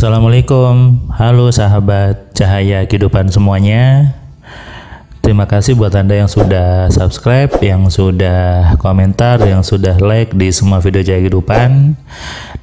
Assalamualaikum, halo sahabat cahaya kehidupan semuanya. Terima kasih buat Anda yang sudah subscribe, yang sudah komentar, yang sudah like di semua video cahaya kehidupan,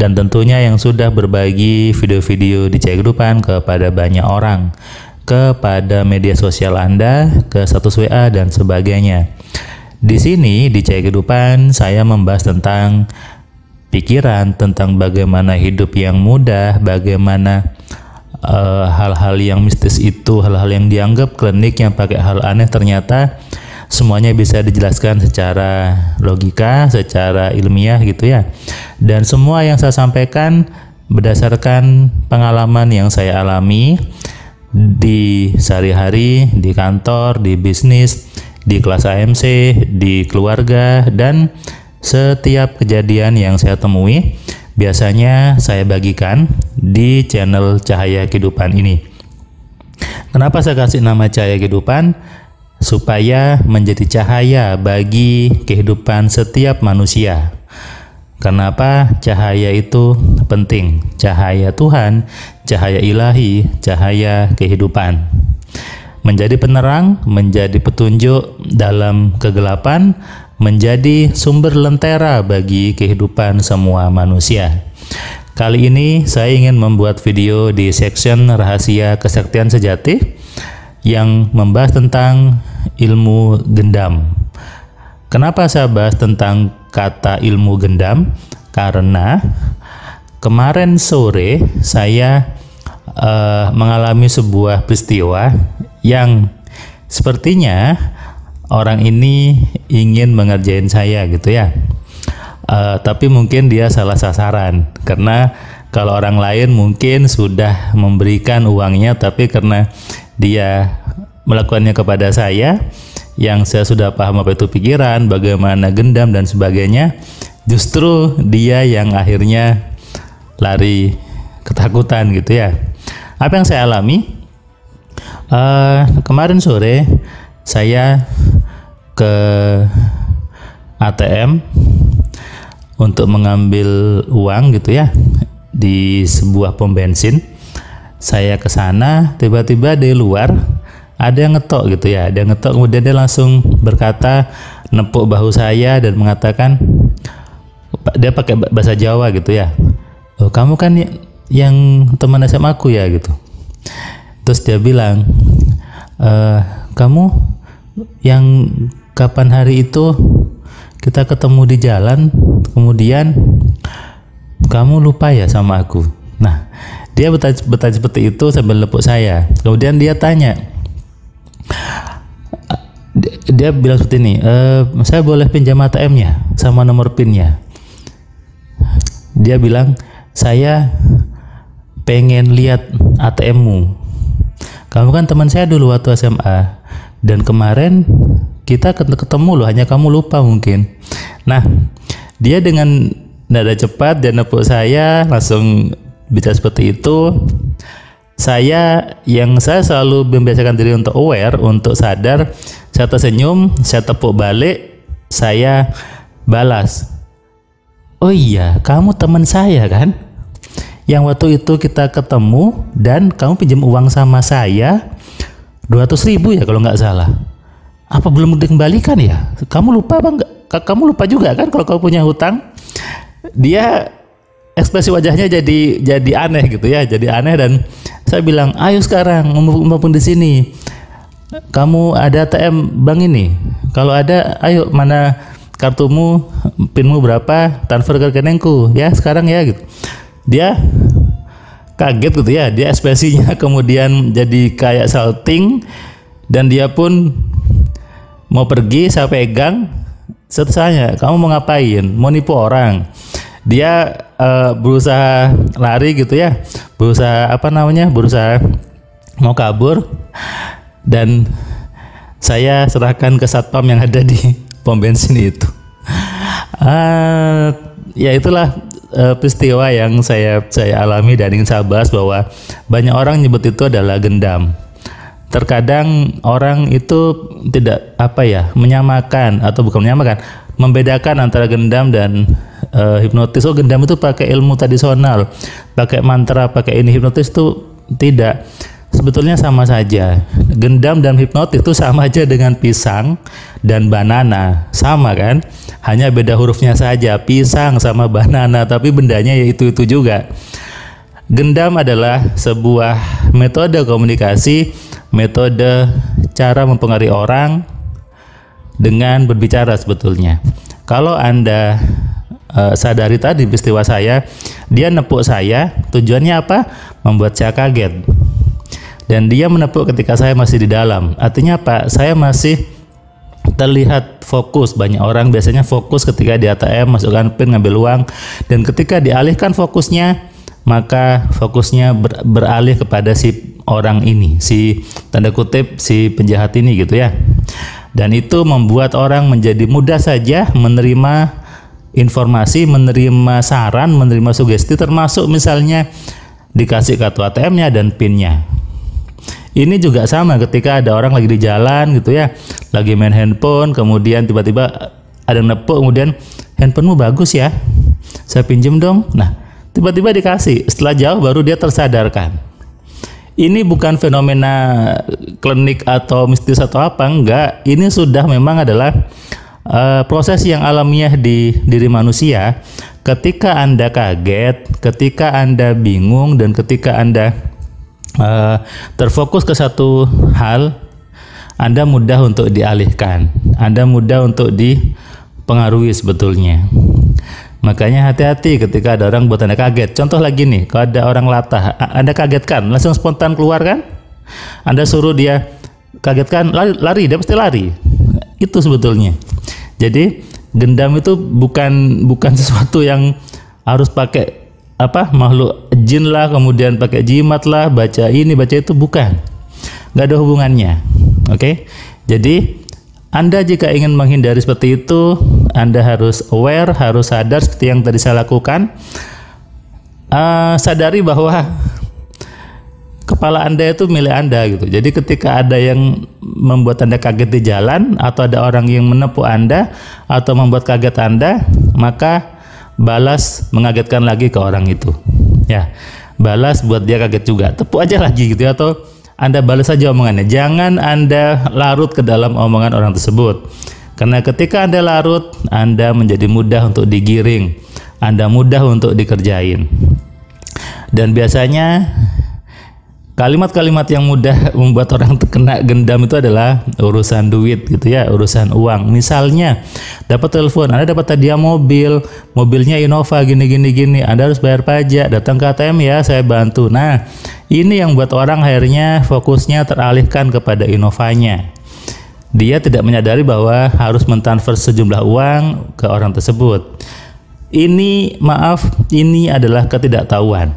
dan tentunya yang sudah berbagi video-video di cahaya kehidupan kepada banyak orang, kepada media sosial Anda, ke status WA dan sebagainya. Di sini di cahaya kehidupan saya membahas tentang pikiran, tentang bagaimana hidup yang mudah, bagaimana hal-hal yang mistis itu, hal-hal yang dianggap klinik yang pakai hal aneh, ternyata semuanya bisa dijelaskan secara logika, secara ilmiah gitu ya. Dan semua yang saya sampaikan berdasarkan pengalaman yang saya alami di sehari-hari, di kantor, di bisnis, di kelas AMC, di keluarga, dan setiap kejadian yang saya temui biasanya saya bagikan di channel Cahaya Kehidupan ini. Kenapa saya kasih nama Cahaya Kehidupan? Supaya menjadi cahaya bagi kehidupan setiap manusia. Kenapa cahaya itu penting? Cahaya Tuhan, cahaya ilahi, cahaya kehidupan. Menjadi penerang, menjadi petunjuk dalam kegelapan, menjadi sumber lentera bagi kehidupan semua manusia. Kali ini saya ingin membuat video di section rahasia kesaktian sejati yang membahas tentang ilmu gendam. Kenapa saya bahas tentang kata ilmu gendam? Karena kemarin sore saya mengalami sebuah peristiwa yang sepertinya orang ini ingin mengerjain saya gitu ya. Tapi mungkin dia salah sasaran, karena kalau orang lain mungkin sudah memberikan uangnya, tapi karena dia melakukannya kepada saya, yang saya sudah paham apa itu pikiran, bagaimana gendam dan sebagainya, justru dia yang akhirnya lari ketakutan gitu ya. Apa yang saya alami? Kemarin sore saya ke ATM untuk mengambil uang gitu ya di sebuah pom bensin. Saya ke sana, tiba-tiba di luar ada yang ngetok gitu ya, ada yang ngetok, kemudian dia langsung berkata, nepuk bahu saya dan mengatakan, dia pakai bahasa Jawa gitu ya, "Oh, kamu kan yang teman SMA aku ya," gitu. Terus dia bilang, "Kamu yang kapan hari itu kita ketemu di jalan, kemudian kamu lupa ya sama aku?" Nah, dia bertanya seperti itu sambil nepuk saya. Kemudian dia tanya, dia bilang seperti ini, "Saya boleh pinjam ATM-nya sama nomor PIN-nya?" Dia bilang, "Saya pengen lihat ATM-mu. Kamu kan teman saya dulu waktu SMA, dan kemarin kita ketemu loh, hanya kamu lupa mungkin." Nah, dia dengan nada cepat dan nepuk saya, langsung bicara seperti itu. Saya selalu membiasakan diri untuk aware, untuk sadar, saya tersenyum, saya tepuk balik, saya balas, "Oh iya, kamu teman saya kan? Yang waktu itu kita ketemu dan kamu pinjam uang sama saya 200.000 ya kalau nggak salah. Apa belum dikembalikan ya? Kamu lupa apa enggak? Kamu lupa juga kan kalau kamu punya hutang?" Dia ekspresi wajahnya jadi aneh gitu ya, jadi aneh, dan saya bilang, "Ayo sekarang, mumpung di sini, kamu ada ATM bank ini. Kalau ada, ayo, mana kartumu, pinmu berapa, transfer ke rekeningku ya sekarang ya," gitu. Dia kaget gitu ya, dia ekspresinya kemudian jadi kayak salting, dan dia pun mau pergi. Saya pegang, saya tanya, "Kamu mau ngapain? Mau nipu orang?" Dia berusaha lari gitu ya, berusaha berusaha mau kabur, dan saya serahkan ke satpam yang ada di pom bensin itu. Ya itulah peristiwa yang saya alami, dan ingin saya bahas bahwa banyak orang nyebut itu adalah gendam. Terkadang orang itu tidak menyamakan, atau bukan menyamakan, membedakan antara gendam dan hipnotis. Oh, gendam itu pakai ilmu tradisional, pakai mantra, pakai ini. Hipnotis itu tidak. Sebetulnya sama saja. Gendam dan hipnotis itu sama aja dengan pisang dan banana, sama kan? Hanya beda hurufnya saja, pisang sama banana, tapi bendanya ya itu juga. Gendam adalah sebuah metode komunikasi, metode cara mempengaruhi orang dengan berbicara sebetulnya. Kalau Anda sadari tadi peristiwa saya, dia nepuk saya, tujuannya apa? Membuat saya kaget. Dan dia menepuk ketika saya masih di dalam. Artinya apa? Saya masih terlihat fokus. Banyak orang biasanya fokus ketika di ATM, masukkan PIN, ngambil uang. Dan ketika dialihkan fokusnya, maka fokusnya beralih kepada si orang ini, si tanda kutip si penjahat ini gitu ya. Dan itu membuat orang menjadi mudah saja menerima informasi, menerima saran, menerima sugesti, termasuk misalnya dikasih kartu ATM-nya dan PIN-nya. Ini juga sama ketika ada orang lagi di jalan gitu ya, lagi main handphone, kemudian tiba-tiba ada yang nepuk, kemudian handphonemu bagus ya, saya pinjem dong. Nah, tiba-tiba dikasih, setelah jauh baru dia tersadarkan. Ini bukan fenomena klinik atau mistis atau apa, enggak. Ini sudah memang adalah proses yang alamiah di diri manusia. Ketika Anda kaget, ketika Anda bingung, dan ketika Anda terfokus ke satu hal, Anda mudah untuk dialihkan, Anda mudah untuk dipengaruhi sebetulnya. Makanya hati-hati ketika ada orang buat Anda kaget. Contoh lagi nih, kalau ada orang latah, Anda kagetkan, langsung spontan keluar kan? Anda suruh dia kagetkan, lari, dia pasti lari. Itu sebetulnya. Jadi gendam itu bukan sesuatu yang harus pakai makhluk jin lah, kemudian pakai jimat lah, baca ini, baca itu, bukan. Nggak ada hubungannya. Oke? Jadi Anda jika ingin menghindari seperti itu, Anda harus aware, harus sadar seperti yang tadi saya lakukan. Sadari bahwa kepala Anda itu milik Anda gitu. Jadi ketika ada yang membuat Anda kaget di jalan, atau ada orang yang menepuk Anda atau membuat kaget Anda, maka balas mengagetkan lagi ke orang itu. Ya, balas buat dia kaget juga. Tepuk aja lagi gitu ya, atau Anda balas saja omongannya. Jangan Anda larut ke dalam omongan orang tersebut. Karena ketika Anda larut, Anda menjadi mudah untuk digiring. Anda mudah untuk dikerjain. Dan biasanya kalimat-kalimat yang mudah membuat orang terkena gendam itu adalah urusan duit gitu ya, urusan uang. Misalnya dapat telepon, Anda dapat hadiah mobil, mobilnya Innova gini, Anda harus bayar pajak, datang ke ATM ya, saya bantu. Nah, ini yang buat orang akhirnya fokusnya teralihkan kepada Innovanya. Dia tidak menyadari bahwa harus mentransfer sejumlah uang ke orang tersebut. Ini adalah ketidaktahuan.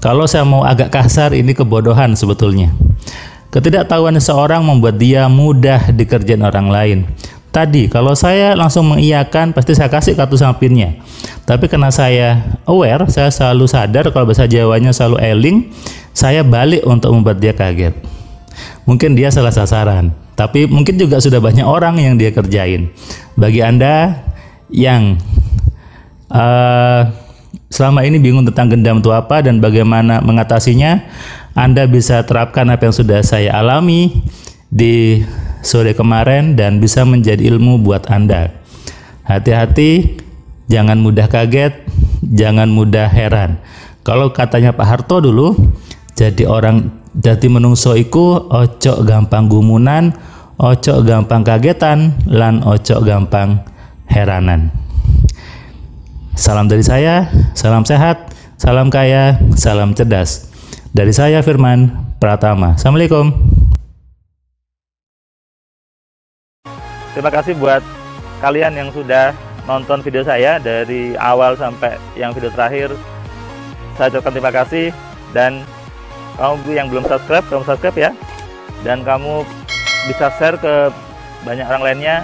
Kalau saya mau agak kasar, ini kebodohan sebetulnya. Ketidaktahuan seseorang membuat dia mudah dikerjain orang lain. Tadi kalau saya langsung mengiyakan, pasti saya kasih kartu sama PIN-nya. Tapi karena saya aware, saya selalu sadar, kalau bahasa Jawanya selalu eling, saya balik untuk membuat dia kaget. Mungkin dia salah sasaran, tapi mungkin juga sudah banyak orang yang dia kerjain. Bagi Anda yang selama ini bingung tentang gendam itu apa dan bagaimana mengatasinya, Anda bisa terapkan apa yang sudah saya alami di sore kemarin dan bisa menjadi ilmu buat Anda. Hati-hati, jangan mudah kaget, jangan mudah heran. Kalau katanya Pak Harto dulu, jadi menungso iku ojo gampang gumunan, ojo gampang kagetan, lan ojo gampang heranan. Salam dari saya, salam sehat, salam kaya, salam cerdas. Dari saya Firman Pratama. Assalamualaikum. Terima kasih buat kalian yang sudah nonton video saya dari awal sampai yang video terakhir. Saya ucapkan terima kasih, dan kamu yang belum subscribe, kamu subscribe ya. Dan kamu bisa share ke banyak orang lainnya,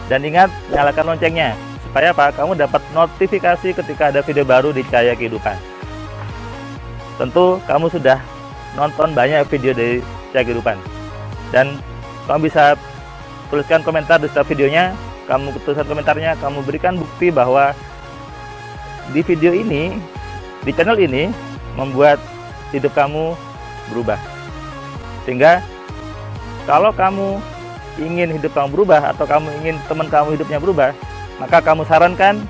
dan ingat nyalakan loncengnya. Supaya apa? Kamu dapat notifikasi ketika ada video baru di Cahaya Kehidupan. Tentu kamu sudah nonton banyak video dari Cahaya Kehidupan, dan kamu bisa tuliskan komentar di setiap videonya. Kamu tuliskan komentarnya, kamu berikan bukti bahwa di video ini, di channel ini, membuat hidup kamu berubah. Sehingga kalau kamu ingin hidup kamu berubah, atau kamu ingin teman kamu hidupnya berubah, maka kamu sarankan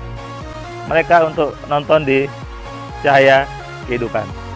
mereka untuk nonton di Cahaya Kehidupan.